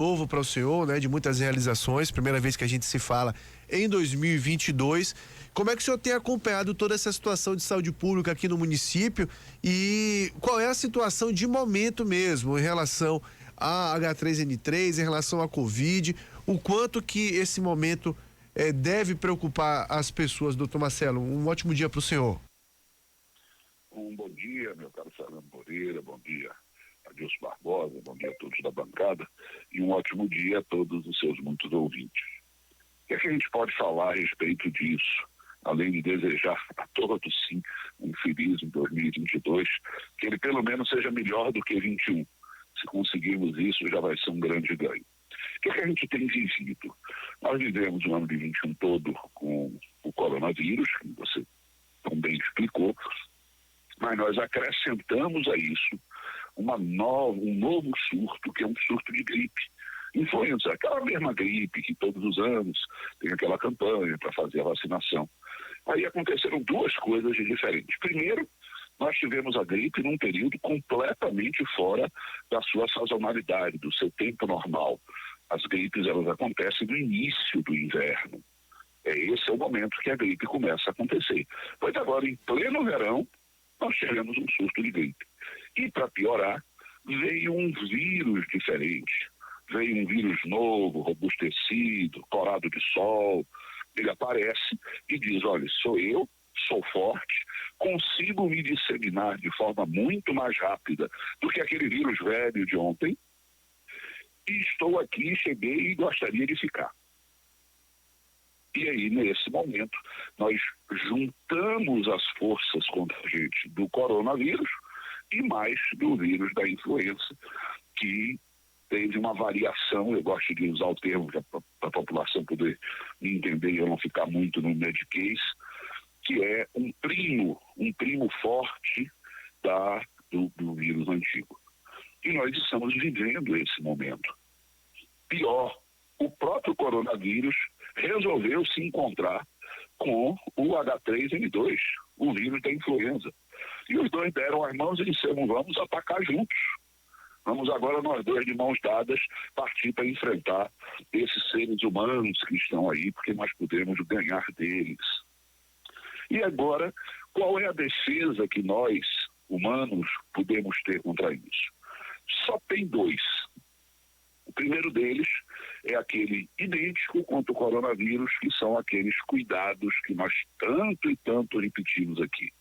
novo para o senhor, né? De muitas realizações, primeira vez que a gente se fala em 2022. Como é que o senhor tem acompanhado toda essa situação de saúde pública aqui no município e qual é a situação de momento mesmo em relação a H3N3, em relação à Covid, o quanto que esse momento deve preocupar as pessoas, doutor Marcelo? Um ótimo dia para o senhor. Um bom dia, meu caro Fernando Moreira, bom dia Adilson Barbosa, bom dia a todos da bancada e um ótimo dia a todos os seus muitos ouvintes. O que é que a gente pode falar a respeito disso? Além de desejar a todos, sim, um feliz 2022, que ele pelo menos seja melhor do que 21. Se conseguirmos isso, já vai ser um grande ganho. O que é que a gente tem vivido? Nós vivemos o ano de 21 todo com o coronavírus, que você tão bem explicou, mas nós acrescentamos a isso um novo surto, que é um surto de gripe. Influenza, aquela mesma gripe que todos os anos tem aquela campanha para fazer a vacinação. Aí aconteceram duas coisas diferentes. Primeiro, nós tivemos a gripe num período completamente fora da sua sazonalidade, do seu tempo normal. As gripes, elas acontecem no início do inverno. Esse é o momento que a gripe começa a acontecer. Pois agora, em pleno verão, nós tivemos um surto de gripe. E, para piorar, veio um vírus diferente. Veio um vírus novo, robustecido, corado de sol. Ele aparece e diz, olha, sou eu, sou forte, consigo me disseminar de forma muito mais rápida do que aquele vírus velho de ontem. E estou aqui, cheguei e gostaria de ficar. E aí, nesse momento, nós juntamos as forças contra-agentes do coronavírus e mais do vírus da influenza, que teve uma variação, eu gosto de usar o termo para a população poder me entender e eu não ficar muito no mediquês, que é um primo forte do vírus antigo. E nós estamos vivendo esse momento. Pior, o próprio coronavírus resolveu se encontrar com o H3N2, o vírus da influenza. E os dois deram as mãos e disseram, vamos atacar juntos. Vamos agora nós dois de mãos dadas partir para enfrentar esses seres humanos que estão aí, porque nós podemos ganhar deles. E agora, qual é a defesa que nós, humanos, podemos ter contra isso? Só tem dois. O primeiro deles é aquele idêntico contra o coronavírus, que são aqueles cuidados que nós tanto e tanto repetimos aqui.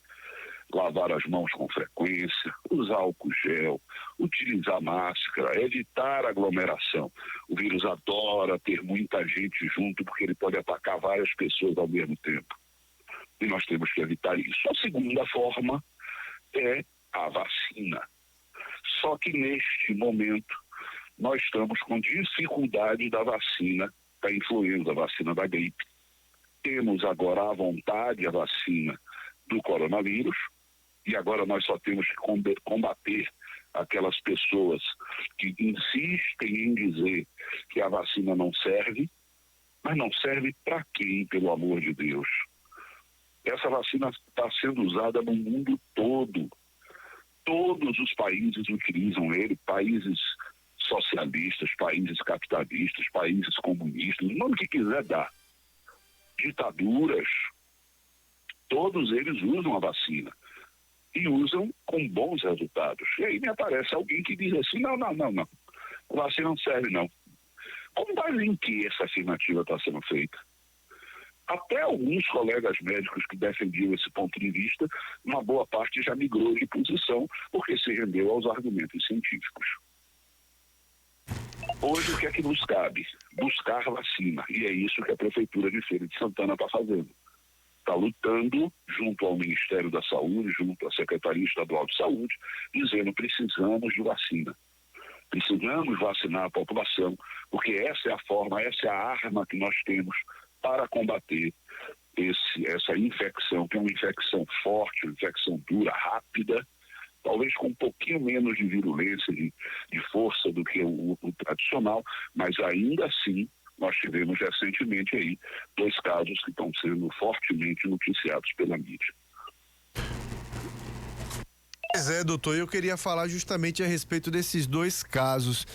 Lavar as mãos com frequência, usar álcool gel, utilizar máscara, evitar aglomeração. O vírus adora ter muita gente junto porque ele pode atacar várias pessoas ao mesmo tempo. E nós temos que evitar isso. A segunda forma é a vacina. Só que neste momento nós estamos com dificuldade da vacina da influenza, a vacina da gripe. Temos agora à vontade a vacina do coronavírus, e agora nós só temos que combater aquelas pessoas que insistem em dizer que a vacina não serve, mas não serve para quem, pelo amor de Deus? Essa vacina está sendo usada no mundo todo. Todos os países utilizam ele, países socialistas, países capitalistas, países comunistas, o nome que quiser dar. Ditaduras, todos eles usam a vacina. E usam com bons resultados. E aí me aparece alguém que diz assim, não. A vacina não serve, não. Com base em que essa afirmativa está sendo feita? Até alguns colegas médicos que defendiam esse ponto de vista, uma boa parte já migrou de posição porque se rendeu aos argumentos científicos. Hoje, o que é que nos cabe? Buscar vacina. E é isso que a Prefeitura de Feira de Santana está fazendo. Está lutando junto ao Ministério da Saúde, junto à Secretaria Estadual de Saúde, dizendo precisamos de vacina. Precisamos vacinar a população, porque essa é a forma, essa é a arma que nós temos para combater essa infecção, que é uma infecção forte, uma infecção dura, rápida, talvez com um pouquinho menos de virulência, de força do que o tradicional, mas ainda assim nós tivemos recentemente aí 2 casos que estão sendo fortemente noticiados pela mídia. Pois é, doutor, eu queria falar justamente a respeito desses dois casos.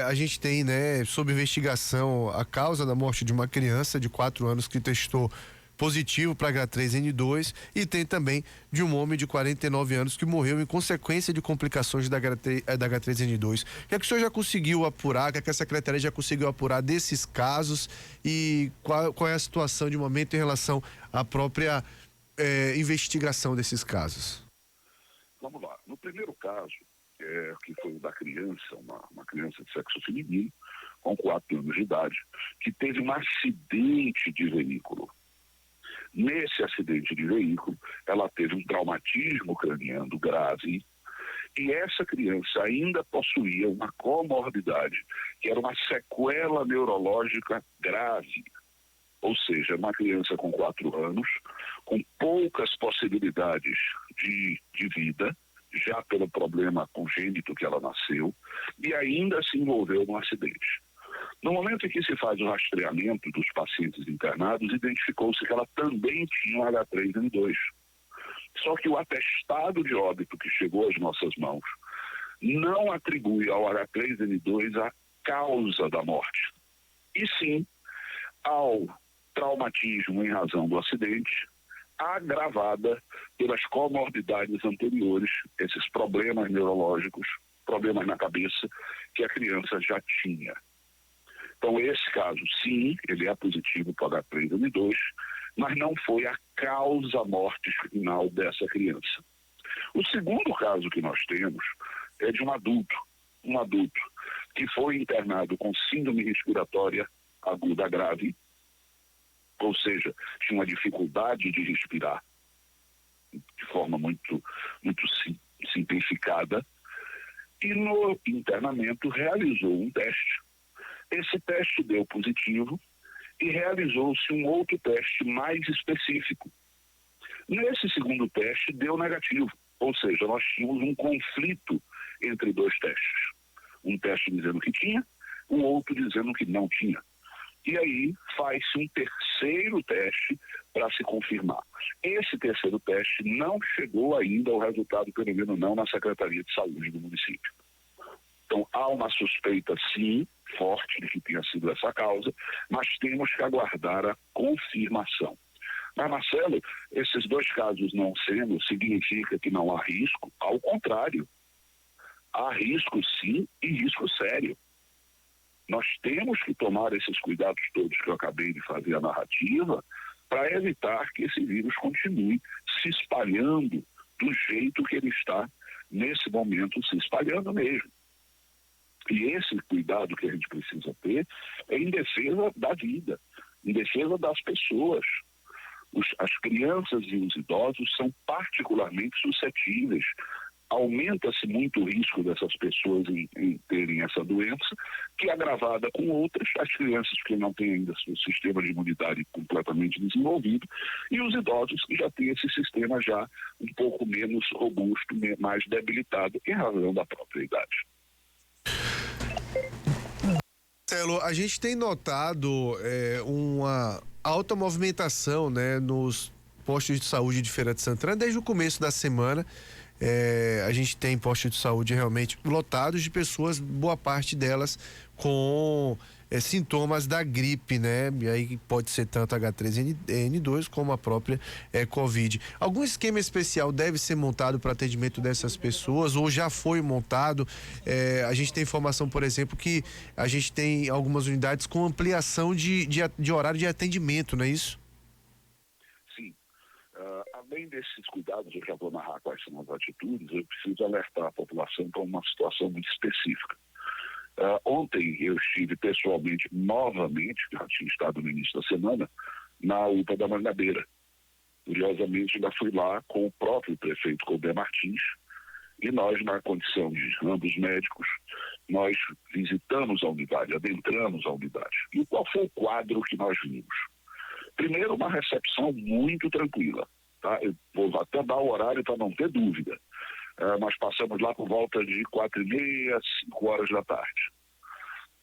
A gente tem, né, sob investigação a causa da morte de uma criança de 4 anos que testou positivo para H3N2 e tem também de um homem de 49 anos que morreu em consequência de complicações da H3N2. O que é que o senhor já conseguiu apurar, o que é que a secretaria já conseguiu apurar desses casos e qual é a situação de momento em relação à própria investigação desses casos? Vamos lá. No primeiro caso, que foi o da criança, uma criança de sexo feminino, com 4 anos de idade, que teve um acidente de veículo. Nesse acidente de veículo, ela teve um traumatismo craniano grave e essa criança ainda possuía uma comorbidade, que era uma sequela neurológica grave. Ou seja, uma criança com 4 anos, com poucas possibilidades de vida, já pelo problema congênito que ela nasceu, e ainda se envolveu num acidente. No momento em que se faz o rastreamento dos pacientes internados, identificou-se que ela também tinha um H3N2. Só que o atestado de óbito que chegou às nossas mãos não atribui ao H3N2 a causa da morte, e sim ao traumatismo em razão do acidente, agravada pelas comorbidades anteriores, esses problemas neurológicos, problemas na cabeça, que a criança já tinha. Então, esse caso, sim, ele é positivo para H3N2, mas não foi a causa morte final dessa criança. O segundo caso que nós temos é de um adulto que foi internado com síndrome respiratória aguda grave, ou seja, tinha uma dificuldade de respirar de forma muito simplificada, e no internamento realizou um teste. Esse teste deu positivo e realizou-se um outro teste mais específico. Nesse segundo teste deu negativo, ou seja, nós tínhamos um conflito entre 2 testes. Um teste dizendo que tinha, o outro dizendo que não tinha. E aí faz-se um terceiro teste para se confirmar. Esse terceiro teste não chegou ainda ao resultado, pelo menos não na Secretaria de Saúde do município. Então, há uma suspeita, sim, forte de que tenha sido essa causa, mas temos que aguardar a confirmação. Mas, Marcelo, esses 2 casos não sendo, significa que não há risco? Ao contrário, há risco, sim, e risco sério. Nós temos que tomar esses cuidados todos que eu acabei de fazer a narrativa para evitar que esse vírus continue se espalhando do jeito que ele está, nesse momento, se espalhando mesmo. E esse cuidado que a gente precisa ter é em defesa da vida, em defesa das pessoas. As crianças e os idosos são particularmente suscetíveis. Aumenta-se muito o risco dessas pessoas em terem essa doença, que é agravada com outras, as crianças que não têm ainda seu sistema de imunidade completamente desenvolvido, e os idosos que já têm esse sistema já um pouco menos robusto, mais debilitado em razão da própria idade. Marcelo, a gente tem notado uma alta movimentação, né, nos postos de saúde de Feira de Santana desde o começo da semana. A gente tem postos de saúde realmente lotados de pessoas, boa parte delas com sintomas da gripe, né? E aí pode ser tanto H3N2 como a própria Covid. Algum esquema especial deve ser montado para atendimento dessas pessoas ou já foi montado? A gente tem informação, por exemplo, que a gente tem algumas unidades com ampliação de horário de atendimento, não é isso? Sim. Além desses cuidados, eu já vou narrar quais são as atitudes, eu preciso alertar a população para uma situação muito específica. Ontem eu estive pessoalmente, novamente, já tinha estado no início da semana, na UPA da Mangabeira. Curiosamente, ainda fui lá com o próprio prefeito Colbert Martins, e nós, na condição de ambos médicos, nós visitamos a unidade, adentramos a unidade. E qual foi o quadro que nós vimos? Primeiro, uma recepção muito tranquila. Tá? Eu vou até dar o horário para não ter dúvida. Nós passamos lá por volta de 4h30, 5 da tarde.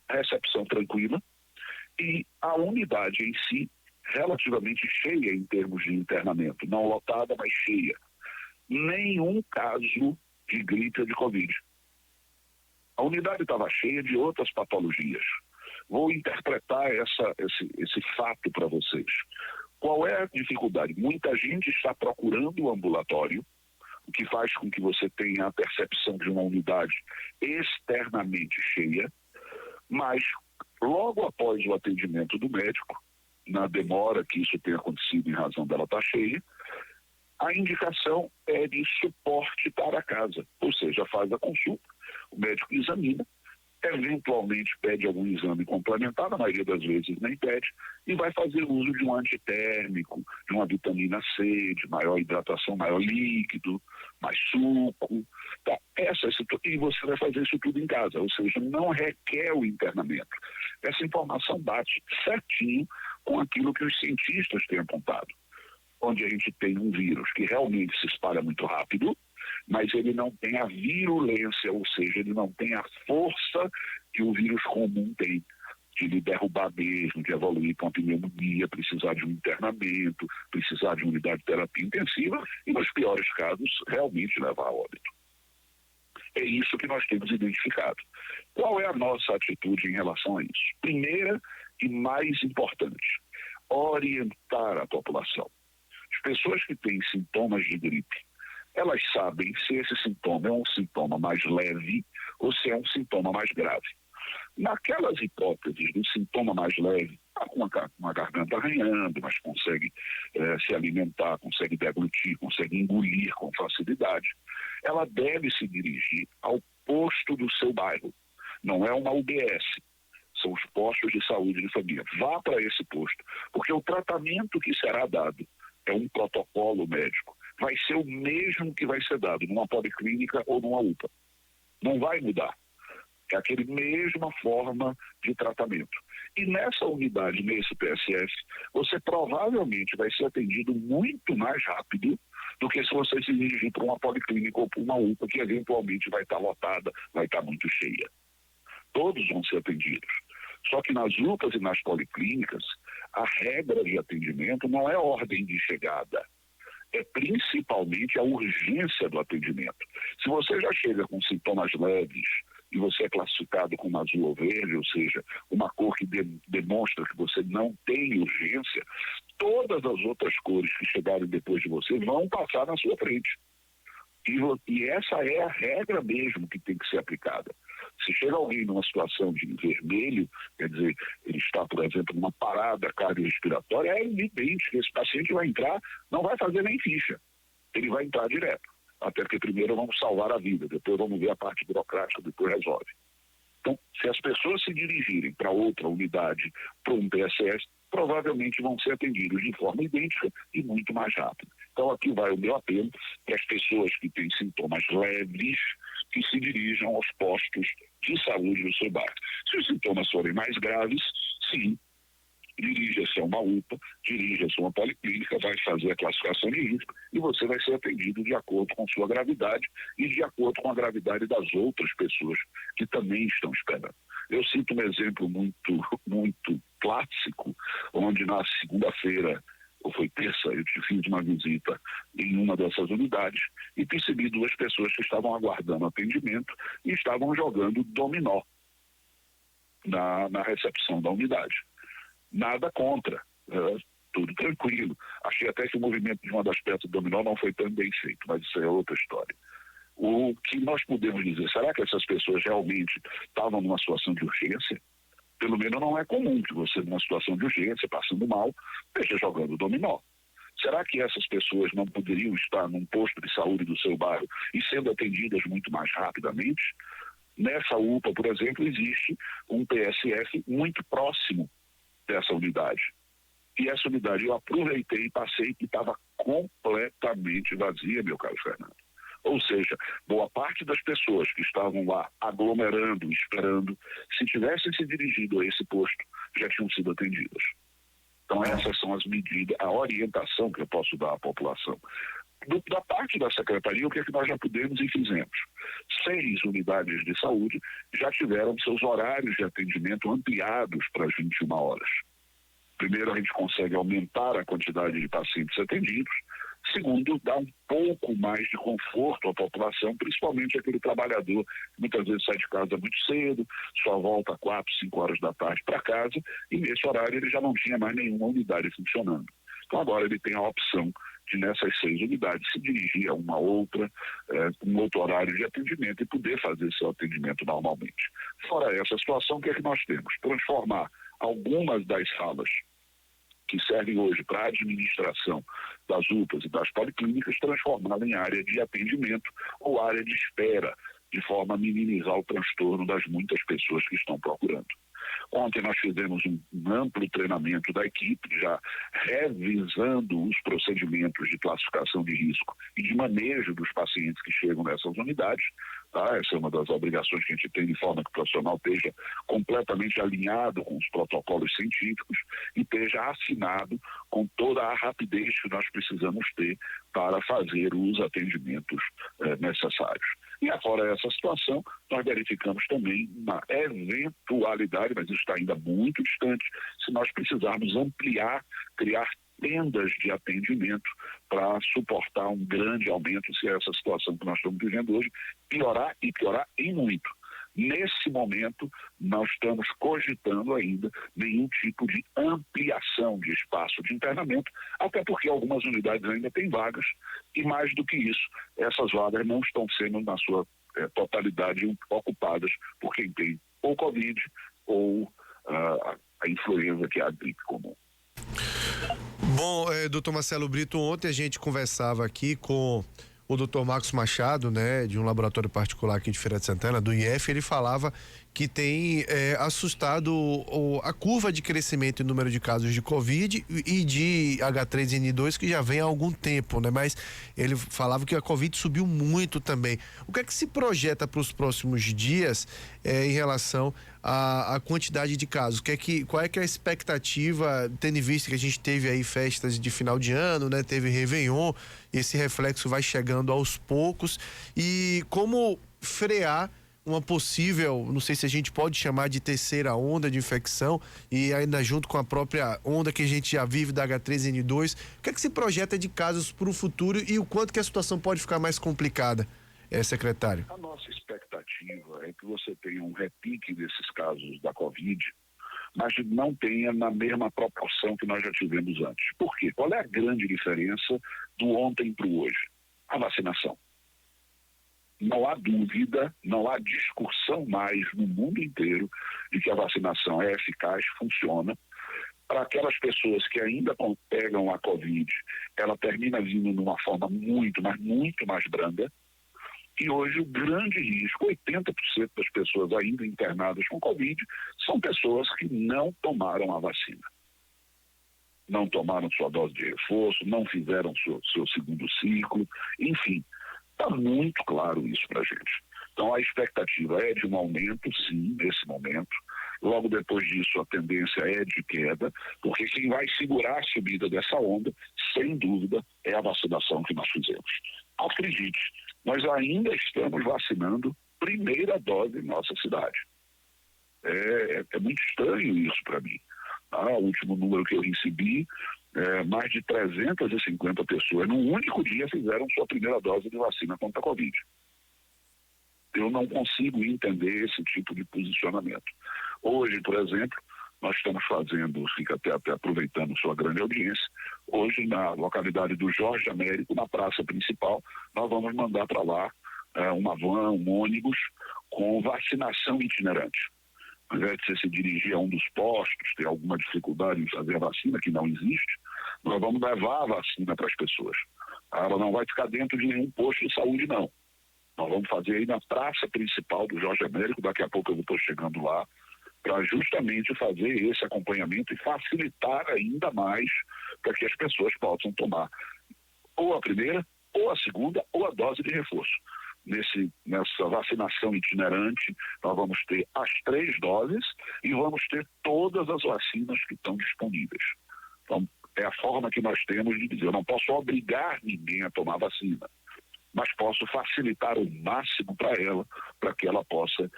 Recepção tranquila e a unidade em si relativamente cheia em termos de internamento. Não lotada, mas cheia. nenhum caso de gripe ou de Covid. A unidade estava cheia de outras patologias. Vou interpretar esse fato para vocês. Qual é a dificuldade? Muita gente está procurando o ambulatório, o que faz com que você tenha a percepção de uma unidade externamente cheia, mas logo após o atendimento do médico, na demora que isso tenha acontecido em razão dela estar cheia, a indicação é de suporte para a casa, ou seja, faz a consulta, o médico examina, eventualmente pede algum exame complementar, na maioria das vezes nem pede, e vai fazer uso de um antitérmico, de uma vitamina C, de maior hidratação, maior líquido, mais suco, tá? E você vai fazer isso tudo em casa, ou seja, não requer o internamento. Essa informação bate certinho com aquilo que os cientistas têm apontado, onde a gente tem um vírus que realmente se espalha muito rápido, mas ele não tem a virulência, ou seja, ele não tem a força que o vírus comum tem, de lhe derrubar mesmo, de evoluir para uma pneumonia, precisar de um internamento, precisar de uma unidade de terapia intensiva e, nos piores casos, realmente levar a óbito. É isso que nós temos identificado. Qual é a nossa atitude em relação a isso? Primeira e mais importante, orientar a população. As pessoas que têm sintomas de gripe, elas sabem se esse sintoma é um sintoma mais leve ou se é um sintoma mais grave. Naquelas hipóteses do sintoma mais leve, está com uma garganta arranhando, mas consegue se alimentar, consegue deglutir, consegue engolir com facilidade, ela deve se dirigir ao posto do seu bairro. Não é uma UBS, são os postos de saúde de família. Vá para esse posto, porque o tratamento que será dado é um protocolo médico. Vai ser o mesmo que vai ser dado numa policlínica ou numa UPA. Não vai mudar. É aquele mesma forma de tratamento. E nessa unidade, nesse PSF, você provavelmente vai ser atendido muito mais rápido do que se você se dirigir para uma policlínica ou para uma UPA, que eventualmente vai estar lotada, vai estar muito cheia. Todos vão ser atendidos. Só que nas UPAs e nas policlínicas, a regra de atendimento não é ordem de chegada, é principalmente a urgência do atendimento. Se você já chega com sintomas leves e você é classificado como azul ou verde, ou seja, uma cor que demonstra que você não tem urgência, todas as outras cores que chegarem depois de você vão passar na sua frente. E essa é a regra mesmo que tem que ser aplicada. Se chega alguém numa situação de vermelho, quer dizer, ele está, por exemplo, numa parada cardiorrespiratória, é evidente que esse paciente vai entrar, não vai fazer nem ficha. Ele vai entrar direto. Até porque primeiro vamos salvar a vida, depois vamos ver a parte burocrática, depois resolve. Então, se as pessoas se dirigirem para outra unidade, para um PSS, provavelmente vão ser atendidos de forma idêntica e muito mais rápido. Então, aqui vai o meu apelo para as pessoas que têm sintomas leves, que se dirijam aos postos de saúde do seu bairro. Se os sintomas forem mais graves, sim, dirija-se a uma UPA, dirija-se a uma policlínica, vai fazer a classificação de risco e você vai ser atendido de acordo com sua gravidade e de acordo com a gravidade das outras pessoas que também estão esperando. Eu cito um exemplo muito clássico, onde na segunda-feira, ou foi terça, eu fiz uma visita em uma dessas unidades e percebi duas pessoas que estavam aguardando atendimento e estavam jogando dominó na recepção da unidade. Nada contra, tudo tranquilo. Achei até que o movimento de uma das peças do dominó não foi tão bem feito, mas isso é outra história. O que nós podemos dizer, será que essas pessoas realmente estavam numa situação de urgência? Pelo menos não é comum que você, numa situação de urgência, passando mal, esteja jogando dominó. Será que essas pessoas não poderiam estar num posto de saúde do seu bairro e sendo atendidas muito mais rapidamente? Nessa UPA, por exemplo, existe um PSF muito próximo dessa unidade. E essa unidade eu aproveitei e passei e estava completamente vazia, meu caro Fernando. Ou seja, boa parte das pessoas que estavam lá aglomerando, esperando, se tivessem se dirigido a esse posto, já tinham sido atendidas. Então essas são as medidas, a orientação que eu posso dar à população. Da parte da Secretaria, o que é que nós já pudemos e fizemos? 6 unidades de saúde já tiveram seus horários de atendimento ampliados para as 21 horas. Primeiro, a gente consegue aumentar a quantidade de pacientes atendidos. Segundo, dá um pouco mais de conforto à população, principalmente aquele trabalhador que muitas vezes sai de casa muito cedo, só volta 4, 5 horas da tarde para casa, e nesse horário ele já não tinha mais nenhuma unidade funcionando. Então agora ele tem a opção de, nessas 6 unidades, se dirigir a uma outra, com um outro horário de atendimento e poder fazer seu atendimento normalmente. Fora essa situação, o que é que nós temos? Transformar algumas das salas que servem hoje para a administração das UPAs e das policlínicas, transformá-la em área de atendimento ou área de espera, de forma a minimizar o transtorno das muitas pessoas que estão procurando. Ontem nós fizemos um amplo treinamento da equipe, já revisando os procedimentos de classificação de risco e de manejo dos pacientes que chegam nessas unidades. Tá? Essa é uma das obrigações que a gente tem, de forma que o profissional esteja completamente alinhado com os protocolos científicos e esteja assinado com toda a rapidez que nós precisamos ter para fazer os atendimentos necessários. E agora essa situação, nós verificamos também uma eventualidade, mas isso está ainda muito distante, se nós precisarmos ampliar, criar tendas de atendimento para suportar um grande aumento, se essa situação que nós estamos vivendo hoje piorar e piorar em muito. Nesse momento, nós estamos cogitando ainda nenhum tipo de ampliação de espaço de internamento, até porque algumas unidades ainda têm vagas, e mais do que isso, essas vagas não estão sendo, na sua totalidade, ocupadas por quem tem ou Covid ou a influenza, que é a gripe comum. Bom, doutor Marcelo Brito, ontem a gente conversava aqui com o doutor Marcos Machado, né, de um laboratório particular aqui de Feira de Santana, do IF. Ele falava que tem assustado a curva de crescimento em número de casos de Covid e de H3N2, que já vem há algum tempo, né? Mas ele falava que a Covid subiu muito também. O que é que se projeta para os próximos dias em relação à quantidade de casos? Qual é que é a expectativa, tendo em vista que a gente teve aí festas de final de ano, né? Teve Réveillon, esse reflexo vai chegando aos poucos, e como frear uma possível, não sei se a gente pode chamar de terceira onda de infecção, e ainda junto com a própria onda que a gente já vive da H3N2, o que é que se projeta de casos para o futuro e o quanto que a situação pode ficar mais complicada, secretário? A nossa expectativa é que você tenha um repique desses casos da Covid, mas não tenha na mesma proporção que nós já tivemos antes. Por quê? Qual é a grande diferença do ontem para o hoje? A vacinação. Não há dúvida, não há discussão mais no mundo inteiro de que a vacinação é eficaz, funciona. Para aquelas pessoas que ainda pegam a Covid, ela termina vindo de uma forma muito, mas muito mais branda. E hoje o grande risco, 80% das pessoas ainda internadas com Covid, são pessoas que não tomaram a vacina. Não tomaram sua dose de reforço, não fizeram seu segundo ciclo, enfim. Está muito claro isso para a gente. Então a expectativa é de um aumento, sim, nesse momento. Logo depois disso a tendência é de queda, porque quem vai segurar a subida dessa onda, sem dúvida, é a vacinação que nós fizemos. Acredite, nós ainda estamos vacinando primeira dose em nossa cidade. É muito estranho isso para mim. O último número que eu recebi, mais de 350 pessoas num único dia fizeram sua primeira dose de vacina contra a Covid. Eu não consigo entender esse tipo de posicionamento. Hoje, por exemplo, nós estamos fazendo, fica até aproveitando sua grande audiência, hoje na localidade do Jorge Américo, na praça principal, nós vamos mandar para lá uma van, um ônibus com vacinação itinerante. Ao invés de você se dirigir a um dos postos, ter alguma dificuldade em fazer a vacina, que não existe, nós vamos levar a vacina para as pessoas. Ela não vai ficar dentro de nenhum posto de saúde, não. Nós vamos fazer aí na praça principal do Jorge Américo, daqui a pouco eu estou chegando lá, para justamente fazer esse acompanhamento e facilitar ainda mais para que as pessoas possam tomar ou a primeira, ou a segunda, ou a dose de reforço. Nessa vacinação itinerante, nós vamos ter as 3 doses e vamos ter todas as vacinas que estão disponíveis. Então, é a forma que nós temos de dizer, eu não posso obrigar ninguém a tomar vacina, mas posso facilitar o máximo para ela, para que ela possa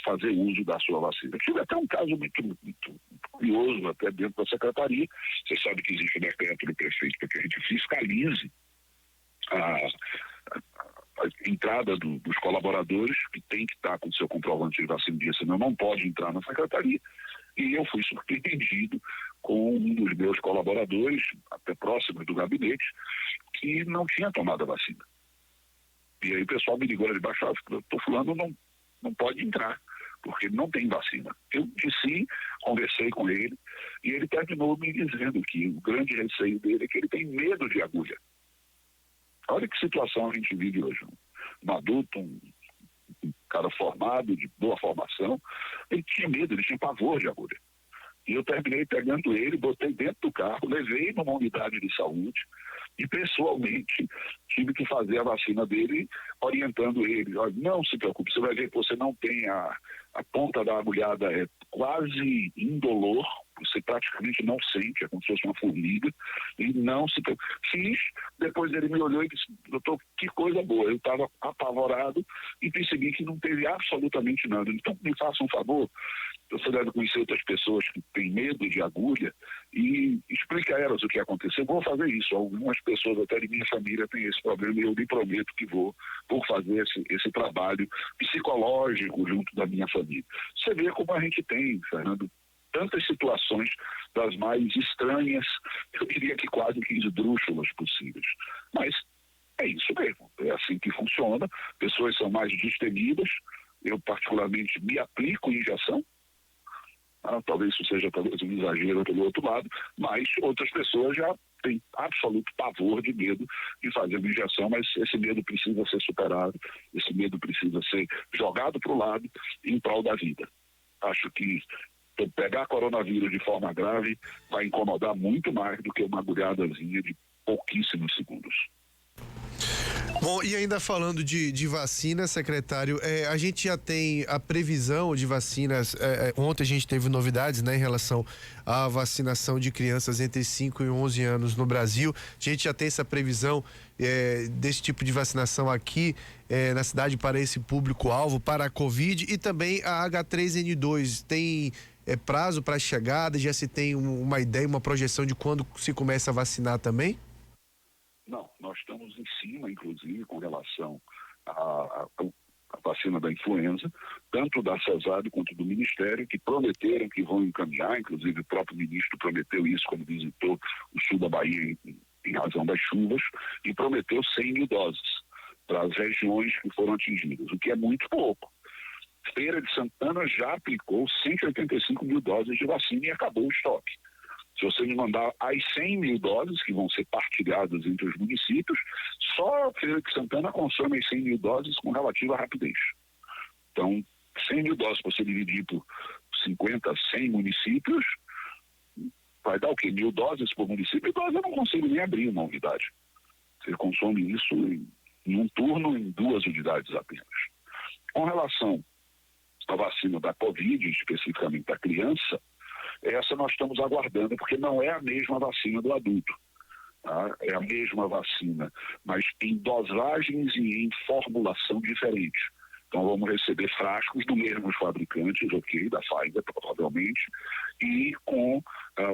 fazer uso da sua vacina. Tive até um caso muito curioso, até dentro da secretaria. Você sabe que existe decreto do prefeito para que a gente fiscalize a entrada dos colaboradores, que tem que estar com seu comprovante de vacina, senão não pode entrar na secretaria. E eu fui surpreendido com um dos meus colaboradores, até próximo do gabinete, que não tinha tomado a vacina. E aí o pessoal me ligou lá de baixo, fulano não pode entrar, porque não tem vacina. Eu disse, conversei com ele, e ele terminou me dizendo que o grande receio dele é que ele tem medo de agulha. Olha que situação a gente vive hoje. Um adulto, um cara formado, de boa formação, ele tinha medo, ele tinha pavor de agulha. E eu terminei pegando ele, botei dentro do carro, levei numa unidade de saúde e pessoalmente tive que fazer a vacina dele, orientando ele. Olha, não se preocupe, você vai ver que você não tem a ponta da agulhada, é quase indolor, você praticamente não sente, é como se fosse uma formiga, e não se preocupe. Fiz, depois ele me olhou e disse, doutor, que coisa boa. Eu estava apavorado e percebi que não teve absolutamente nada. Então, me faça um favor, você deve conhecer outras pessoas que têm medo de agulha e explica a elas o que aconteceu. Eu vou fazer isso. Algumas pessoas até de minha família têm esse problema e eu lhe prometo que vou fazer esse trabalho psicológico junto da minha família. Você vê como a gente tem, Fernando, tantas situações das mais estranhas, eu diria que quase que esdrúxulas possíveis. Mas é isso mesmo, é assim que funciona. Pessoas são mais destemidas, eu particularmente me aplico injeção, talvez isso seja um exagero pelo outro lado, mas outras pessoas já têm absoluto pavor de medo de fazer uma injeção, mas esse medo precisa ser superado, esse medo precisa ser jogado para o lado em prol da vida. Acho que pegar coronavírus de forma grave vai incomodar muito mais do que uma agulhadazinha de pouquíssimos segundos. Bom, e ainda falando de vacina, secretário, a gente já tem a previsão de vacinas. Ontem a gente teve novidades, né, em relação à vacinação de crianças entre 5 e 11 anos no Brasil. A gente já tem essa previsão desse tipo de vacinação aqui na cidade para esse público-alvo, para a Covid e também a H3N2. Tem prazo para a chegada? Já se tem uma ideia, uma projeção de quando se começa a vacinar também? Não, nós estamos em cima, inclusive, com relação à vacina da influenza, tanto da CESAD quanto do Ministério, que prometeram que vão encaminhar, inclusive o próprio ministro prometeu isso quando visitou o sul da Bahia em razão das chuvas, e prometeu 100 mil doses para as regiões que foram atingidas, o que é muito pouco. Feira de Santana já aplicou 185 mil doses de vacina e acabou o estoque. Se você me mandar as 100 mil doses, que vão ser partilhadas entre os municípios, só a Feira de Santana consome as 100 mil doses com relativa rapidez. Então, 100 mil doses, você dividir por 50, 100 municípios, vai dar o quê? 1.000 doses por município? E dose eu não consigo nem abrir uma unidade. Você consome isso em um turno, em 2 unidades apenas. Com relação à vacina da Covid, especificamente da criança, essa nós estamos aguardando, porque não é a mesma vacina do adulto. Tá? É a mesma vacina, mas em dosagens e em formulação diferente. Então vamos receber frascos do mesmos fabricantes, ok, da Pfizer provavelmente, e com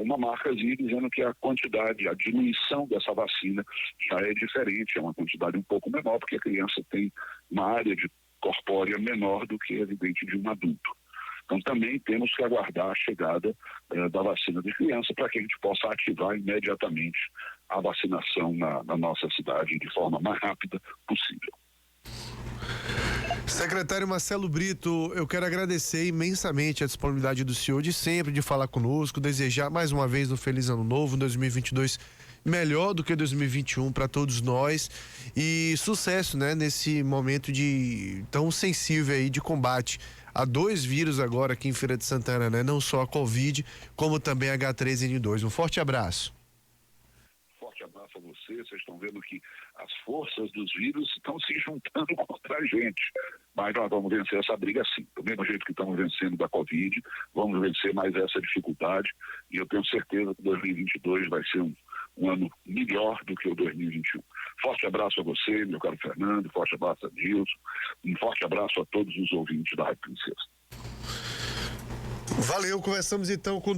uma marcazinha dizendo que a quantidade, a diluição dessa vacina já é diferente, é uma quantidade um pouco menor, porque a criança tem uma área corpórea menor do que, evidente, de um adulto. Então também temos que aguardar a chegada da vacina de criança para que a gente possa ativar imediatamente a vacinação na nossa cidade de forma mais rápida possível. Secretário Marcelo Brito, eu quero agradecer imensamente a disponibilidade do senhor de sempre, de falar conosco, desejar mais uma vez um feliz ano novo, 2022 melhor do que 2021 para todos nós e sucesso, né, nesse momento tão sensível aí de combate a 2 vírus agora aqui em Feira de Santana, né? Não só a Covid, como também a H3N2. Um forte abraço. Forte abraço a você. Vocês estão vendo que as forças dos vírus estão se juntando contra a gente. Mas nós vamos vencer essa briga sim. Do mesmo jeito que estamos vencendo da Covid, vamos vencer mais essa dificuldade. E eu tenho certeza que 2022 vai ser um ano melhor do que o 2021. Forte abraço a você, meu caro Fernando, forte abraço a Dilson, um forte abraço a todos os ouvintes da Rádio Princesa. Valeu, conversamos então com